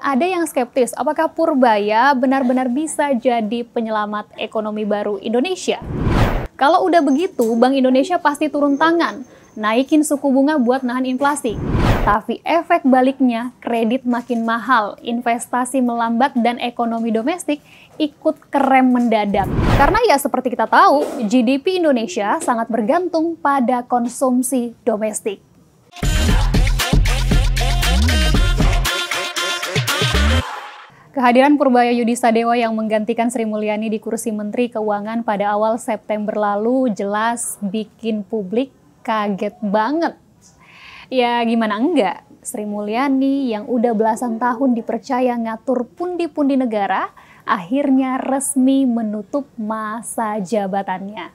Ada yang skeptis, apakah Purbaya benar-benar bisa jadi penyelamat ekonomi baru Indonesia? Kalau udah begitu, Bank Indonesia pasti turun tangan, naikin suku bunga buat nahan inflasi. Tapi efek baliknya, kredit makin mahal, investasi melambat, dan ekonomi domestik ikut kerem mendadak. Karena ya seperti kita tahu, GDP Indonesia sangat bergantung pada konsumsi domestik. Kehadiran Purbaya Yudi Sadewa yang menggantikan Sri Mulyani di kursi Menteri Keuangan pada awal September lalu jelas bikin publik kaget banget. Ya gimana enggak, Sri Mulyani yang udah belasan tahun dipercaya ngatur pundi-pundi negara, akhirnya resmi menutup masa jabatannya.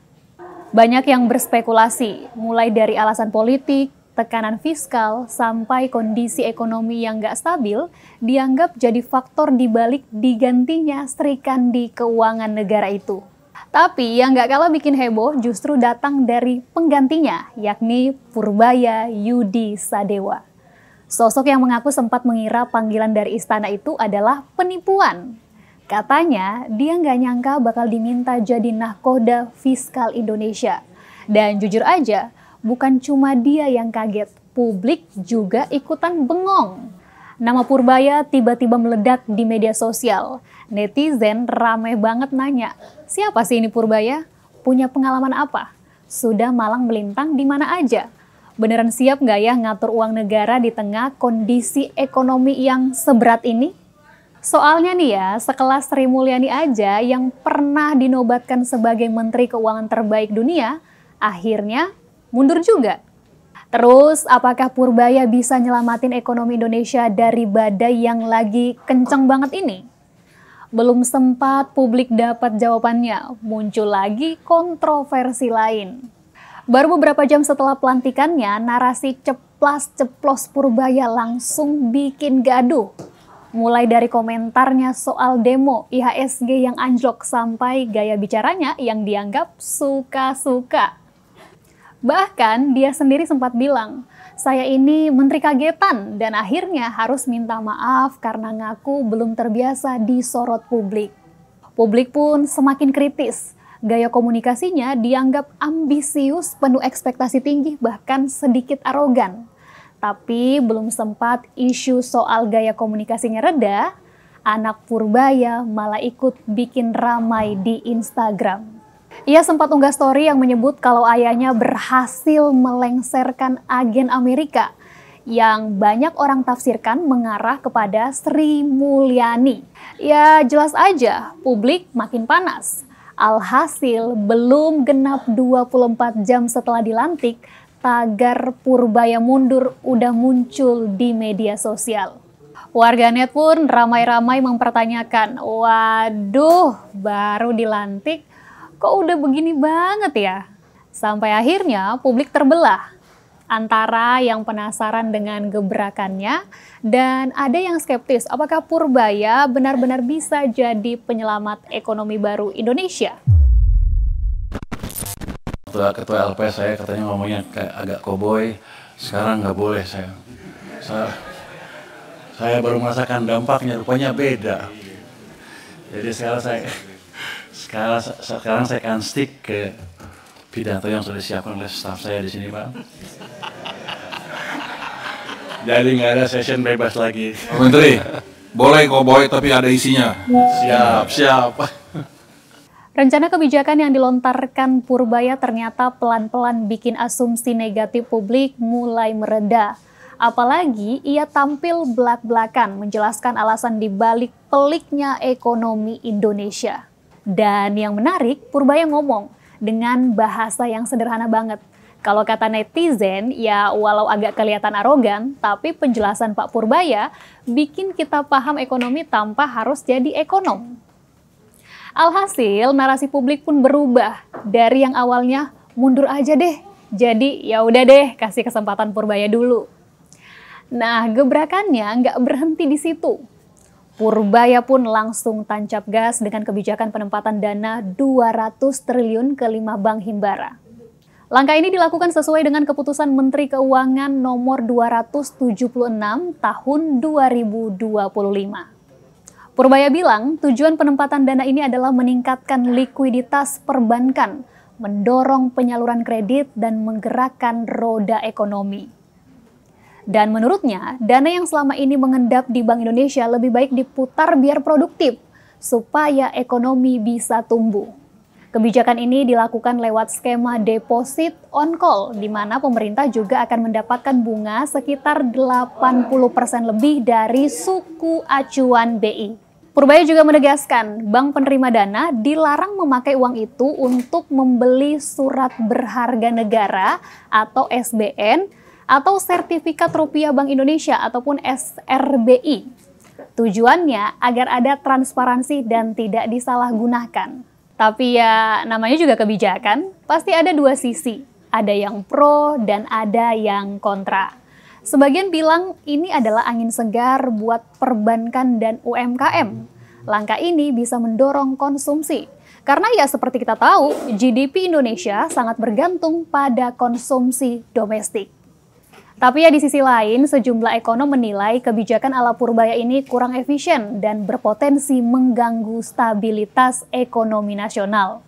Banyak yang berspekulasi, mulai dari alasan politik, tekanan fiskal, sampai kondisi ekonomi yang nggak stabil, dianggap jadi faktor dibalik digantinya Sri Kandi keuangan negara itu. Tapi yang nggak kalah bikin heboh justru datang dari penggantinya, yakni Purbaya Yudi Sadewa. Sosok yang mengaku sempat mengira panggilan dari istana itu adalah penipuan. Katanya dia nggak nyangka bakal diminta jadi nahkoda fiskal Indonesia. Dan jujur aja, bukan cuma dia yang kaget, publik juga ikutan bengong. Nama Purbaya tiba-tiba meledak di media sosial. Netizen rame banget nanya, siapa sih ini Purbaya? Punya pengalaman apa? Sudah malang melintang di mana aja? Beneran siap nggak ya ngatur uang negara di tengah kondisi ekonomi yang seberat ini? Soalnya nih ya, sekelas Sri Mulyani aja yang pernah dinobatkan sebagai Menteri Keuangan terbaik dunia, akhirnya mundur juga. Terus, apakah Purbaya bisa nyelamatin ekonomi Indonesia dari badai yang lagi kenceng banget ini? Belum sempat publik dapat jawabannya, muncul lagi kontroversi lain. Baru beberapa jam setelah pelantikannya, narasi ceplas-ceplos Purbaya langsung bikin gaduh. Mulai dari komentarnya soal demo IHSG yang anjlok sampai gaya bicaranya yang dianggap suka-suka. Bahkan dia sendiri sempat bilang, saya ini menteri kagetan dan akhirnya harus minta maaf karena ngaku belum terbiasa disorot publik. Publik pun semakin kritis. Gaya komunikasinya dianggap ambisius, penuh ekspektasi tinggi, bahkan sedikit arogan. Tapi belum sempat isu soal gaya komunikasinya reda, anak Purbaya malah ikut bikin ramai di Instagram. Ia sempat unggah story yang menyebut kalau ayahnya berhasil melengsarkan agen Amerika yang banyak orang tafsirkan mengarah kepada Sri Mulyani. Ya jelas aja, publik makin panas. Alhasil belum genap 24 jam setelah dilantik, tagar Purbaya mundur udah muncul di media sosial. Warganet pun ramai-ramai mempertanyakan, waduh baru dilantik, kok udah begini banget ya? Sampai akhirnya publik terbelah antara yang penasaran dengan gebrakannya dan ada yang skeptis apakah Purbaya benar-benar bisa jadi penyelamat ekonomi baru Indonesia. Ketua LP saya katanya ngomongnya kayak agak koboi, sekarang nggak boleh saya baru merasakan dampaknya, rupanya beda. Jadi sekarang saya akan stick ke pidato yang sudah disiapkan oleh staf saya di sini, Pak. Jadi nggak ada session bebas lagi. Pak Menteri, boleh koboi tapi ada isinya. Siap. Rencana kebijakan yang dilontarkan Purbaya ternyata pelan-pelan bikin asumsi negatif publik mulai mereda. Apalagi ia tampil belak-belakan menjelaskan alasan dibalik peliknya ekonomi Indonesia. Dan yang menarik, Purbaya ngomong dengan bahasa yang sederhana banget. Kalau kata netizen, ya walau agak kelihatan arogan, tapi penjelasan Pak Purbaya bikin kita paham ekonomi tanpa harus jadi ekonom. Alhasil, narasi publik pun berubah dari yang awalnya mundur aja deh, jadi ya udah deh kasih kesempatan Purbaya dulu. Nah, gebrakannya nggak berhenti di situ. Purbaya pun langsung tancap gas dengan kebijakan penempatan dana 200 triliun ke 5 bank himbara. Langkah ini dilakukan sesuai dengan keputusan Menteri Keuangan nomor 276 tahun 2025. Purbaya bilang tujuan penempatan dana ini adalah meningkatkan likuiditas perbankan, mendorong penyaluran kredit dan menggerakkan roda ekonomi. Dan menurutnya, dana yang selama ini mengendap di Bank Indonesia lebih baik diputar biar produktif, supaya ekonomi bisa tumbuh. Kebijakan ini dilakukan lewat skema deposit on call, di mana pemerintah juga akan mendapatkan bunga sekitar 80% lebih dari suku acuan BI. Purbaya juga menegaskan, bank penerima dana dilarang memakai uang itu untuk membeli surat berharga negara atau SBN atau sertifikat rupiah Bank Indonesia ataupun SRBI. Tujuannya agar ada transparansi dan tidak disalahgunakan. Tapi ya namanya juga kebijakan, pasti ada dua sisi. Ada yang pro dan ada yang kontra. Sebagian bilang ini adalah angin segar buat perbankan dan UMKM. Langkah ini bisa mendorong konsumsi. Karena ya seperti kita tahu, GDP Indonesia sangat bergantung pada konsumsi domestik. Tapi ya di sisi lain, sejumlah ekonom menilai kebijakan ala Purbaya ini kurang efisien dan berpotensi mengganggu stabilitas ekonomi nasional.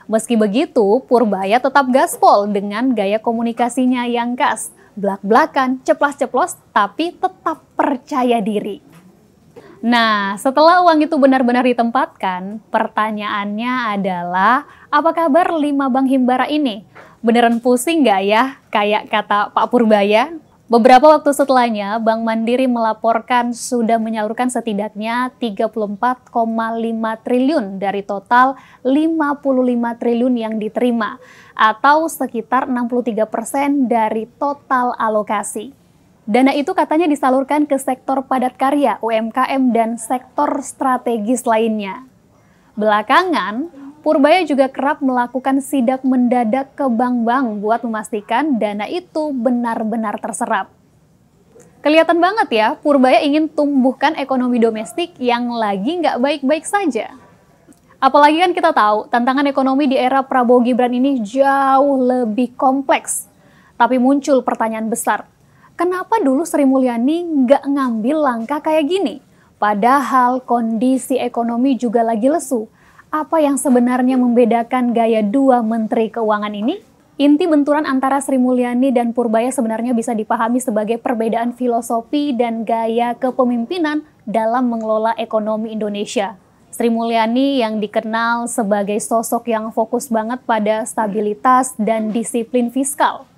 Meski begitu, Purbaya tetap gaspol dengan gaya komunikasinya yang khas, blak-blakan, ceplas-ceplos, tapi tetap percaya diri. Nah, setelah uang itu benar-benar ditempatkan, pertanyaannya adalah, apa kabar 5 bank himbara ini? Beneran pusing nggak ya, kayak kata Pak Purbaya? Beberapa waktu setelahnya, Bank Mandiri melaporkan sudah menyalurkan setidaknya 34,5 triliun dari total 55 triliun yang diterima, atau sekitar 63% dari total alokasi. Dana itu katanya disalurkan ke sektor padat karya, UMKM, dan sektor strategis lainnya. Belakangan, Purbaya juga kerap melakukan sidak mendadak ke bank-bank buat memastikan dana itu benar-benar terserap. Kelihatan banget ya, Purbaya ingin tumbuhkan ekonomi domestik yang lagi nggak baik-baik saja. Apalagi kan kita tahu, tantangan ekonomi di era Prabowo Gibran ini jauh lebih kompleks. Tapi muncul pertanyaan besar, kenapa dulu Sri Mulyani nggak ngambil langkah kayak gini? Padahal kondisi ekonomi juga lagi lesu. Apa yang sebenarnya membedakan gaya dua Menteri Keuangan ini? Inti benturan antara Sri Mulyani dan Purbaya sebenarnya bisa dipahami sebagai perbedaan filosofi dan gaya kepemimpinan dalam mengelola ekonomi Indonesia. Sri Mulyani yang dikenal sebagai sosok yang fokus banget pada stabilitas dan disiplin fiskal.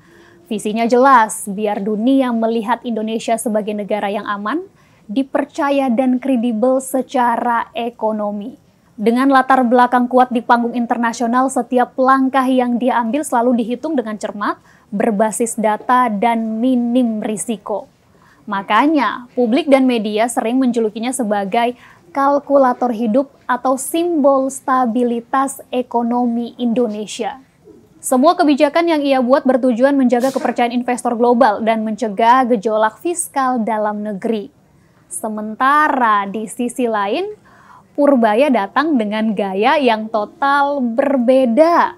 Visinya jelas, biar dunia melihat Indonesia sebagai negara yang aman, dipercaya dan kredibel secara ekonomi. Dengan latar belakang kuat di panggung internasional, setiap langkah yang dia ambil selalu dihitung dengan cermat, berbasis data, dan minim risiko. Makanya, publik dan media sering menjulukinya sebagai kalkulator hidup atau simbol stabilitas ekonomi Indonesia. Semua kebijakan yang ia buat bertujuan menjaga kepercayaan investor global dan mencegah gejolak fiskal dalam negeri. Sementara di sisi lain, Purbaya datang dengan gaya yang total berbeda.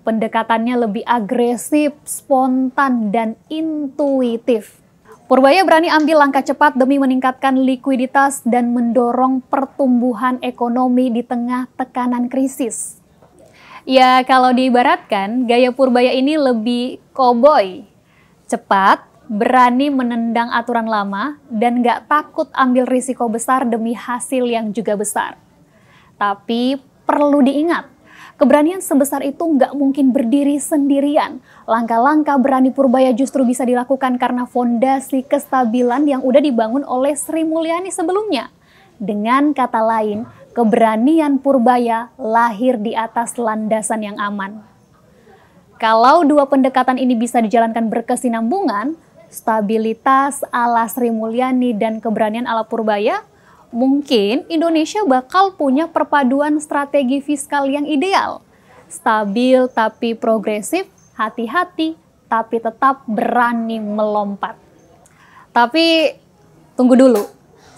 Pendekatannya lebih agresif, spontan, dan intuitif. Purbaya berani ambil langkah cepat demi meningkatkan likuiditas dan mendorong pertumbuhan ekonomi di tengah tekanan krisis. Ya, kalau diibaratkan, gaya Purbaya ini lebih koboi. Cepat, berani menendang aturan lama, dan gak takut ambil risiko besar demi hasil yang juga besar. Tapi perlu diingat, keberanian sebesar itu gak mungkin berdiri sendirian. Langkah-langkah berani Purbaya justru bisa dilakukan karena fondasi kestabilan yang udah dibangun oleh Sri Mulyani sebelumnya. Dengan kata lain, keberanian Purbaya lahir di atas landasan yang aman. Kalau dua pendekatan ini bisa dijalankan berkesinambungan, stabilitas ala Sri Mulyani dan keberanian ala Purbaya, mungkin Indonesia bakal punya perpaduan strategi fiskal yang ideal. Stabil tapi progresif, hati-hati tapi tetap berani melompat. Tapi tunggu dulu,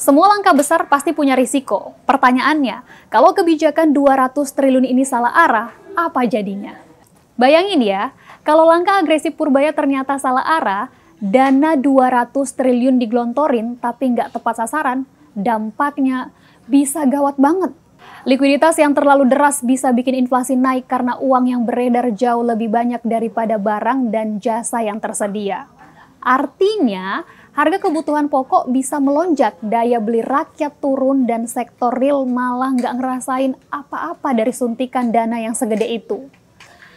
semua langkah besar pasti punya risiko. Pertanyaannya, kalau kebijakan 200 triliun ini salah arah, apa jadinya? Bayangin ya, Kalau langkah agresif Purbaya ternyata salah arah, dana 200 triliun digelontorin tapi nggak tepat sasaran, dampaknya bisa gawat banget. Likuiditas yang terlalu deras bisa bikin inflasi naik karena uang yang beredar jauh lebih banyak daripada barang dan jasa yang tersedia. Artinya, harga kebutuhan pokok bisa melonjak, daya beli rakyat turun, dan sektor real malah nggak ngerasain apa-apa dari suntikan dana yang segede itu.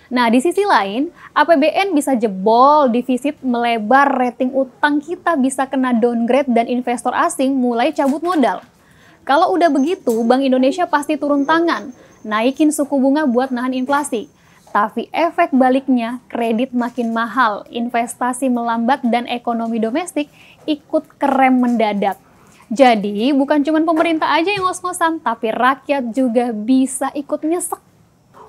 Nah, di sisi lain, APBN bisa jebol, defisit melebar, rating utang kita bisa kena downgrade, dan investor asing mulai cabut modal. Kalau udah begitu, Bank Indonesia pasti turun tangan, naikin suku bunga buat nahan inflasi. Tapi efek baliknya, kredit makin mahal, investasi melambat, dan ekonomi domestik ikut kerem mendadak. Jadi, bukan cuma pemerintah aja yang ngos-ngosan, tapi rakyat juga bisa ikut nyesek.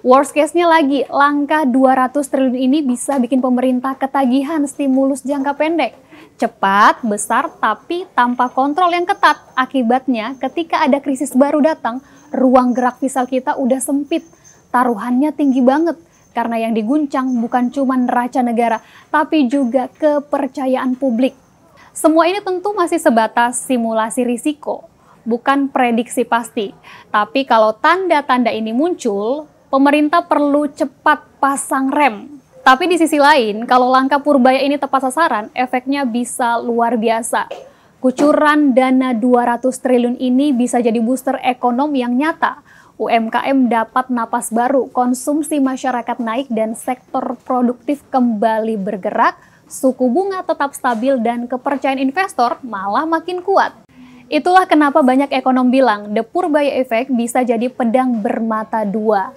Worst case-nya lagi, langkah 200 triliun ini bisa bikin pemerintah ketagihan stimulus jangka pendek. Cepat, besar, tapi tanpa kontrol yang ketat. Akibatnya, ketika ada krisis baru datang, ruang gerak fiskal kita udah sempit. Taruhannya tinggi banget, karena yang diguncang bukan cuma neraca negara, tapi juga kepercayaan publik. Semua ini tentu masih sebatas simulasi risiko, bukan prediksi pasti. Tapi kalau tanda-tanda ini muncul, pemerintah perlu cepat pasang rem. Tapi di sisi lain, kalau langkah Purbaya ini tepat sasaran, efeknya bisa luar biasa. Kucuran dana 200 triliun ini bisa jadi booster ekonomi yang nyata. UMKM dapat napas baru, konsumsi masyarakat naik, dan sektor produktif kembali bergerak, suku bunga tetap stabil, dan kepercayaan investor malah makin kuat. Itulah kenapa banyak ekonom bilang, The Purbaya Effect bisa jadi pedang bermata dua.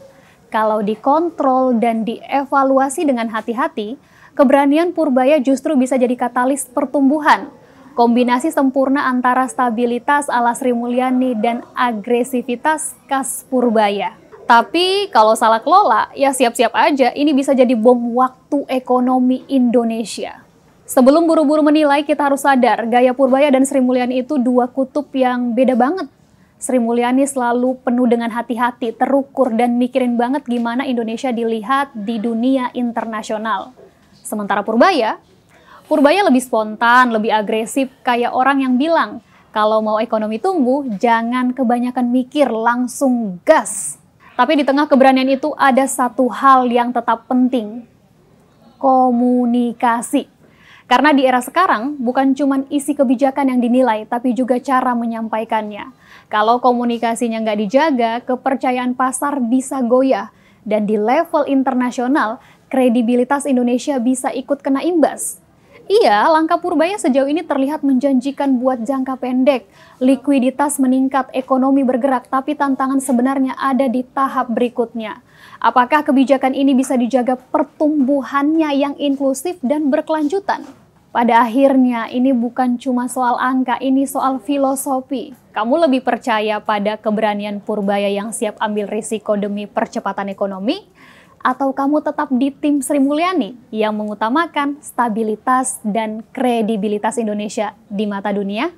Kalau dikontrol dan dievaluasi dengan hati-hati, keberanian Purbaya justru bisa jadi katalis pertumbuhan. Kombinasi sempurna antara stabilitas ala Sri Mulyani dan agresivitas khas Purbaya. Tapi kalau salah kelola, ya siap-siap aja ini bisa jadi bom waktu ekonomi Indonesia. Sebelum buru-buru menilai, kita harus sadar gaya Purbaya dan Sri Mulyani itu dua kutub yang beda banget. Sri Mulyani selalu penuh dengan hati-hati, terukur, dan mikirin banget gimana Indonesia dilihat di dunia internasional. Sementara Purbaya lebih spontan, lebih agresif, kayak orang yang bilang, kalau mau ekonomi tumbuh, jangan kebanyakan mikir, langsung gas. Tapi di tengah keberanian itu ada satu hal yang tetap penting, komunikasi. Karena di era sekarang, bukan cuma isi kebijakan yang dinilai, tapi juga cara menyampaikannya. Kalau komunikasinya nggak dijaga, kepercayaan pasar bisa goyah. Dan di level internasional, kredibilitas Indonesia bisa ikut kena imbas. Iya, langkah Purbaya sejauh ini terlihat menjanjikan buat jangka pendek. Likuiditas meningkat, ekonomi bergerak, tapi tantangan sebenarnya ada di tahap berikutnya. Apakah kebijakan ini bisa dijaga pertumbuhannya yang inklusif dan berkelanjutan? Pada akhirnya, ini bukan cuma soal angka, ini soal filosofi. Kamu lebih percaya pada keberanian Purbaya yang siap ambil risiko demi percepatan ekonomi? Atau kamu tetap di tim Sri Mulyani yang mengutamakan stabilitas dan kredibilitas Indonesia di mata dunia?